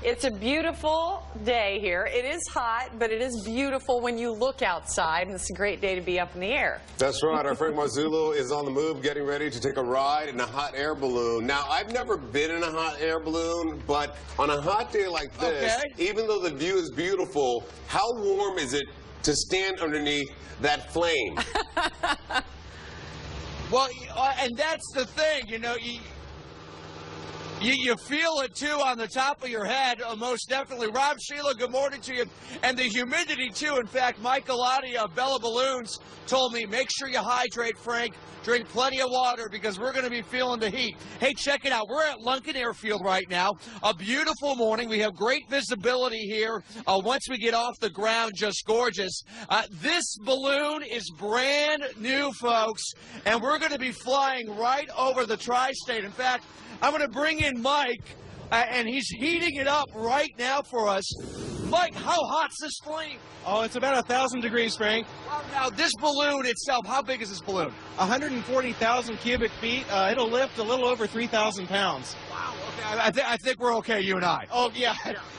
It's a beautiful day here. It is hot, but it is beautiful when you look outside, and it's a great day to be up in the air. That's right. Our Frank Marzullo is on the move, getting ready to take a ride in a hot air balloon. Now, I've never been in a hot air balloon, but on a hot day like this, even though the view is beautiful, how warm is it to stand underneath that flame? Well, and that's the thing, you know, you feel it, too, on the top of your head, most definitely. Rob, Sheila, good morning to you. And the humidity, too. In fact, Mike Galati of Bella Balloons told me, make sure you hydrate, Frank. Drink plenty of water because we're going to be feeling the heat. Hey, check it out. We're at Lunken Airfield right now. A beautiful morning. We have great visibility here. Once we get off the ground, just gorgeous. This balloon is brand new, folks, and we're going to be flying right over the tri-state. In fact, I'm going to bring in Mike, and he's heating it up right now for us. Mike, how hot's this flame? Oh, it's about 1,000 degrees, Frank. Wow, now, this balloon itself, how big is this balloon? 140,000 cubic feet. It'll lift a little over 3,000 pounds. Wow, okay. I think we're okay, you and I. Oh, yeah.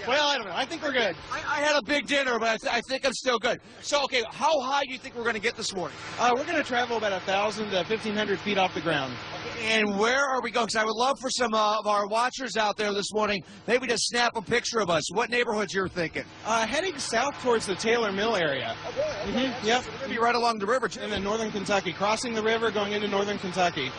Well, I don't know. I think we're good. I had a big dinner, but I think I'm still good. So, okay, how high do you think we're going to get this morning? We're going to travel about 1,000 to 1,500 feet off the ground. Okay, and where are we going? Because I would love for some of our watchers out there this morning, maybe to snap a picture of us. What neighborhoods you're thinking? Heading south towards the Taylor Mill area. Okay. Yep. So we're going to be right along the river. And then northern Kentucky, crossing the river, going into northern Kentucky.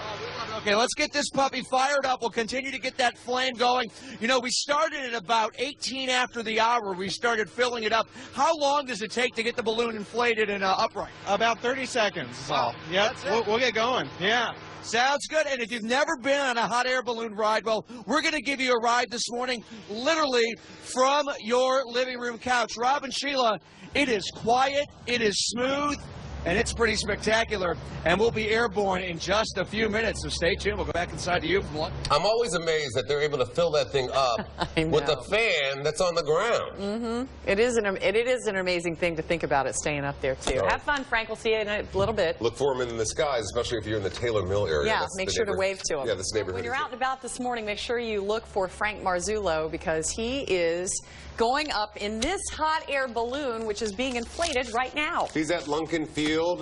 Okay, let's get this puppy fired up. We'll continue to get that flame going. You know, we started at about 18 after the hour. We started filling it up. How long does it take to get the balloon inflated and upright? About 30 seconds. Wow. Yep, we'll get going. Yeah. Sounds good. And if you've never been on a hot air balloon ride, well, we're going to give you a ride this morning, literally from your living room couch. Rob and Sheila, it is quiet, it is smooth, and it's pretty spectacular. And we'll be airborne in just a few minutes, so stay tuned. We'll go back inside to you. I'm always amazed that they're able to fill that thing up with a fan that's on the ground. Mm-hmm. It is an amazing thing to think about it staying up there, too. Have fun, Frank. We'll see you in a little bit. Look for them in the skies, especially if you're in the Taylor Mill area. Yeah, make sure to wave to them. Yeah, this neighborhood. When you're out and about this morning, make sure you look for Frank Marzullo because he is going up in this hot air balloon, which is being inflated right now. He's at Lunken Field.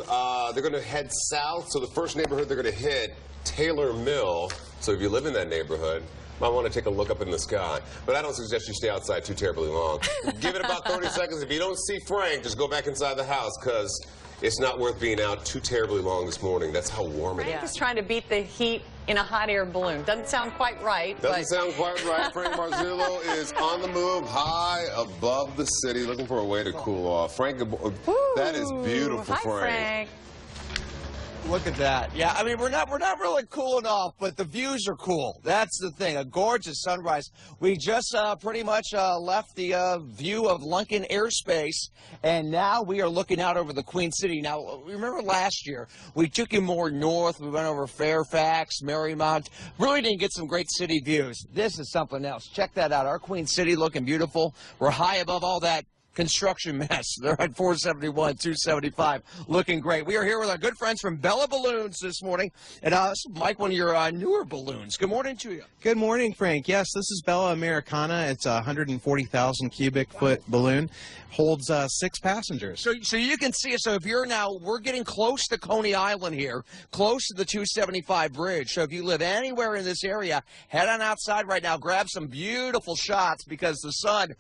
They're going to head south, so the first neighborhood they're going to hit, Taylor Mill. So if you live in that neighborhood, you might want to take a look up in the sky. But I don't suggest you stay outside too terribly long. Give it about 30 seconds. If you don't see Frank, just go back inside the house because it's not worth being out too terribly long this morning. That's how warm it is. Frank is trying to beat the heat in a hot air balloon. Doesn't sound quite right. Doesn't sound quite right. Frank Marzullo is on the move high above the city looking for a way to cool off. Frank, that is beautiful, Hi, Frank. Look at that. Yeah, I mean, we're not really cooling off, but the views are cool. That's the thing. A gorgeous sunrise. We just pretty much left the view of Lunken airspace, and now we are looking out over the Queen City. Now, remember last year, we took you more north. We went over Fairfax, Marymount. Really didn't get some great city views. This is something else. Check that out. Our Queen City looking beautiful. We're high above all that construction mess. They're at 471, 275, looking great. We are here with our good friends from Bella Balloons this morning. And Mike, one of your newer balloons. Good morning to you. Good morning, Frank. Yes, this is Bella Americana. It's a 140,000 cubic foot balloon. Holds 6 passengers. So you can see it. So if we're getting close to Coney Island here, close to the 275 bridge. So if you live anywhere in this area, head on outside right now, grab some beautiful shots because the sun,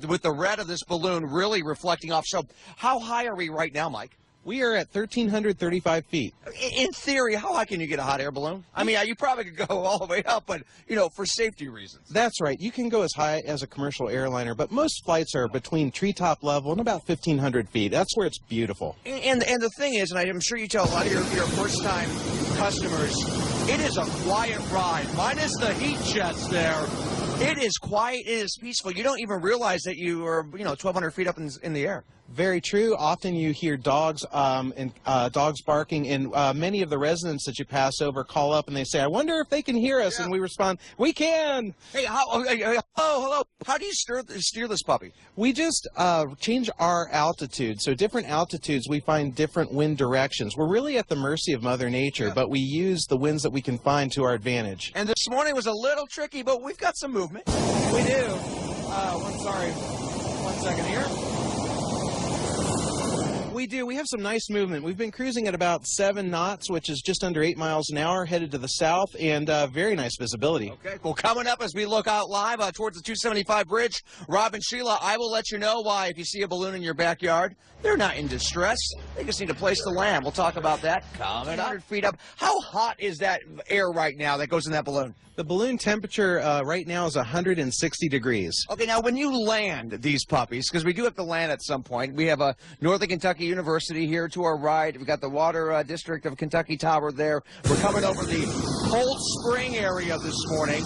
with the red of this balloon, really reflecting off. So how high are we right now, Mike? We are at 1,335 feet. In theory, how high can you get a hot air balloon? I mean, you probably could go all the way up, but, you know, for safety reasons. That's right. You can go as high as a commercial airliner, but most flights are between treetop level and about 1,500 feet. That's where it's beautiful. And the thing is, and I'm sure you tell a lot of your first-time customers, it is a quiet ride. Minus the heat jets there. It is quiet. It is peaceful. You don't even realize that you are, 1,200 feet up in the air. Very true. Often you hear dogs dogs barking, and many of the residents that you pass over call up and they say, "I wonder if they can hear us," and we respond, "We can." Hey, hello. How do you steer this puppy? We just change our altitude. So different altitudes, we find different wind directions. We're really at the mercy of Mother Nature, but we use the winds that we can find to our advantage. And this morning was a little tricky, but we've got some movement. We do. One second here. We do. We have some nice movement. We've been cruising at about 7 knots, which is just under 8 miles an hour, headed to the south, and very nice visibility. Okay, well, coming up as we look out live towards the 275 bridge, Rob and Sheila, I will let you know why if you see a balloon in your backyard, they're not in distress. They just need a place to land. We'll talk about that coming up. 100 feet up. How hot is that air right now that goes in that balloon? The balloon temperature right now is 160 degrees. Okay, now when you land these puppies, because we do have to land at some point, we have a Northern Kentucky University here to our right. We've got the Water District of Kentucky Tower there. We're coming over the Cold Spring area this morning.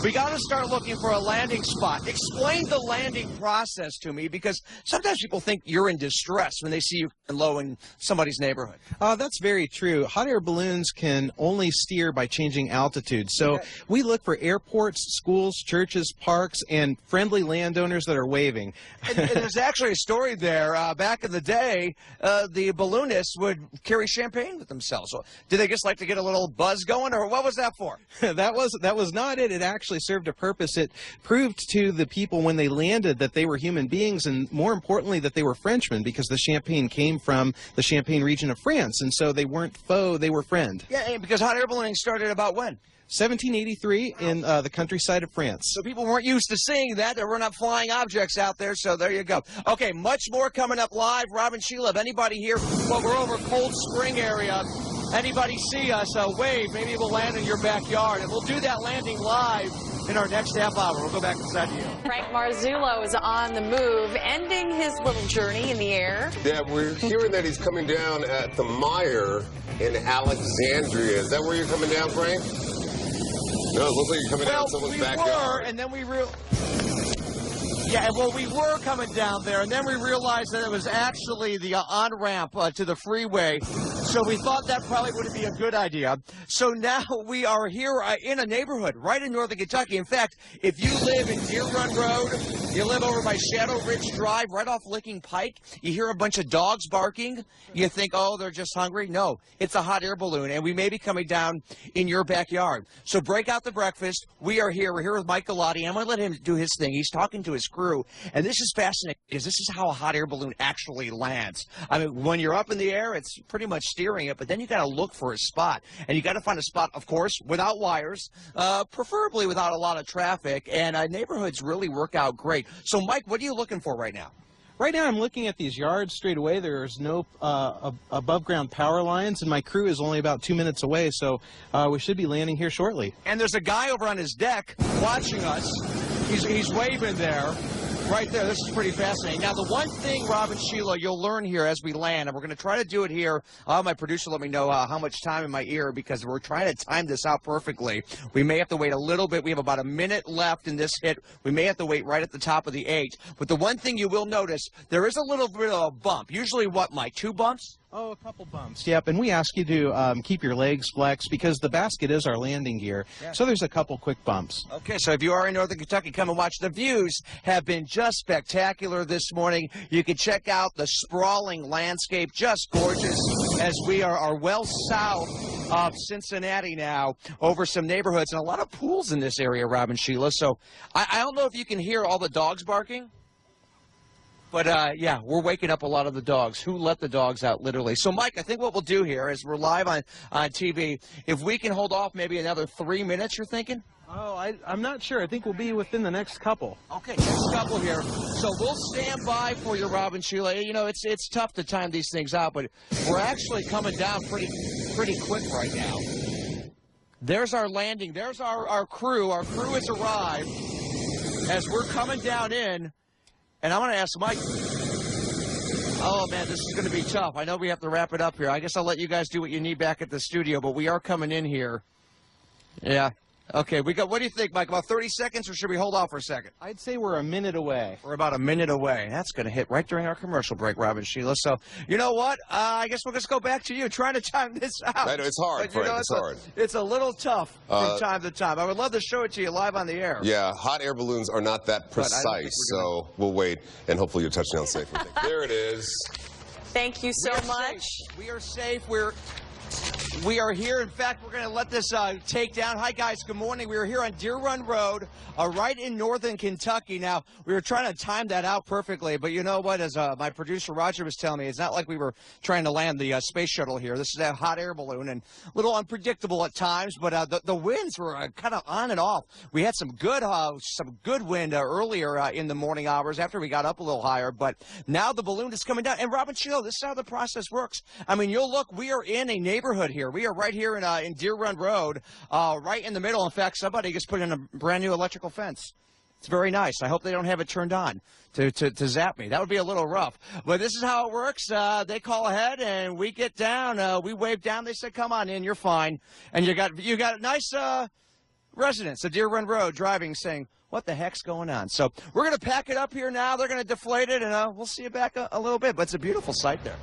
We got to start looking for a landing spot. Explain the landing process to me, because sometimes people think you're in distress when they see you low in somebody's neighborhood. That's very true. Hot air balloons can only steer by changing altitude. So we look for airports, schools, churches, parks, and friendly landowners that are waving. And there's actually a story there. Back in the day, the balloonists would carry champagne with themselves. So, did they just like to get a little buzz going, or what was that for? That was not it. It actually served a purpose. It proved to the people when they landed that they were human beings, and more importantly that they were Frenchmen, because the champagne came from the Champagne region of France, and so they weren't foe, they were friend. Yeah, because hot air ballooning started about when? 1783 in the countryside of France. So people weren't used to seeing that. There were not flying objects out there, so there you go. Okay, much more coming up live. Rob and Sheila, if anybody here, well, we're over Cold Spring area. Anybody see us, wave. Maybe we'll land in your backyard, and we'll do that landing live in our next half hour. We'll go back inside you. Frank Marzullo is on the move, ending his little journey in the air. Yeah, we're hearing that he's coming down at the Mire in Alexandria. Is that where you're coming down, Frank? No, it looks like you're coming down someone's backyard. And then we we were coming down there, and then we realized that it was actually the on-ramp to the freeway. So we thought that probably wouldn't be a good idea. So now we are here in a neighborhood right in Northern Kentucky. In fact, if you live in Deer Run Road, you live over by Shadow Ridge Drive, right off Licking Pike, you hear a bunch of dogs barking. You think, oh, they're just hungry. No, it's a hot air balloon, and we may be coming down in your backyard. So break out the breakfast. We are here. We're here with Mike Galati. I'm going to let him do his thing. He's talking to his crew, and this is fascinating because this is how a hot air balloon actually lands. I mean, when you're up in the air, it's pretty much steering it, but then you got to look for a spot, and you got to find a spot, of course, without wires, preferably without a lot of traffic, and neighborhoods really work out great. So, Mike, what are you looking for right now? Right now I'm looking at these yards straight away. There's no above-ground power lines, and my crew is only about 2 minutes away, so we should be landing here shortly. And there's a guy over on his deck watching us. He's waving there. Right there. This is pretty fascinating. Now, the one thing, Rob and Sheila, you'll learn here as we land, and we're going to try to do it here. My producer let me know how much time in my ear, because we're trying to time this out perfectly. We may have to wait a little bit. We have about a minute left in this hit. We may have to wait right at the top of the 8. But the one thing you will notice, there is a little bit of a bump. Usually, what, Mike, 2 bumps? Oh, a couple bumps. Yep, and we ask you to keep your legs flexed because the basket is our landing gear. Yeah. So there's a couple quick bumps. Okay, so if you are in Northern Kentucky, come and watch. The views have been just spectacular this morning. You can check out the sprawling landscape, just gorgeous, as we are well south of Cincinnati now, over some neighborhoods, and a lot of pools in this area, Rob and Sheila. So I don't know if you can hear all the dogs barking. But, yeah, we're waking up a lot of the dogs. Who let the dogs out, literally? So, Mike, I think what we'll do here is we're live on TV. If we can hold off maybe another 3 minutes, you're thinking? Oh, I'm not sure. I think we'll be within the next couple. Okay, next couple here. So we'll stand by for you, Rob and Sheila. You know, it's tough to time these things out, but we're actually coming down pretty quick right now. There's our landing. There's our crew. Our crew has arrived as we're coming down in. And I'm going to ask Mike, oh, man, this is going to be tough. I know we have to wrap it up here. I guess I'll let you guys do what you need back at the studio, but we are coming in here. Yeah. Okay, what do you think, Mike? About 30 seconds, or should we hold off for a second? I'd say we're a minute away. We're about a minute away. That's going to hit right during our commercial break, Rob and Sheila. So, you know what? I guess we'll just go back to you, trying to time this out. I know, it's hard, Frank. It's hard. It's a little tough from time to time. I would love to show it to you live on the air. Yeah, hot air balloons are not that precise, so we'll wait, and hopefully you'll touch down safely. There it is. Thank you so much. We are safe. We're We are here. In fact, we're going to let this take down. Hi, guys. Good morning. We are here on Deer Run Road, right in northern Kentucky. Now, we were trying to time that out perfectly, but you know what? As my producer Roger was telling me, it's not like we were trying to land the space shuttle here. This is a hot air balloon and a little unpredictable at times, but the winds were kind of on and off. We had some good wind earlier in the morning hours after we got up a little higher, but now the balloon is coming down. And Robin, you know, this is how the process works. I mean, you'll look, we are in a neighborhood here. We are right here in Deer Run Road, right in the middle. In fact, somebody just put in a brand new electrical fence. It's very nice. I hope they don't have it turned on to zap me. That would be a little rough. But this is how it works. They call ahead, and we get down. We wave down. They say, come on in. You're fine. And you got nice residents of Deer Run Road driving saying, what the heck's going on? So we're going to pack it up here now. They're going to deflate it, and we'll see you back a little bit. But it's a beautiful sight there.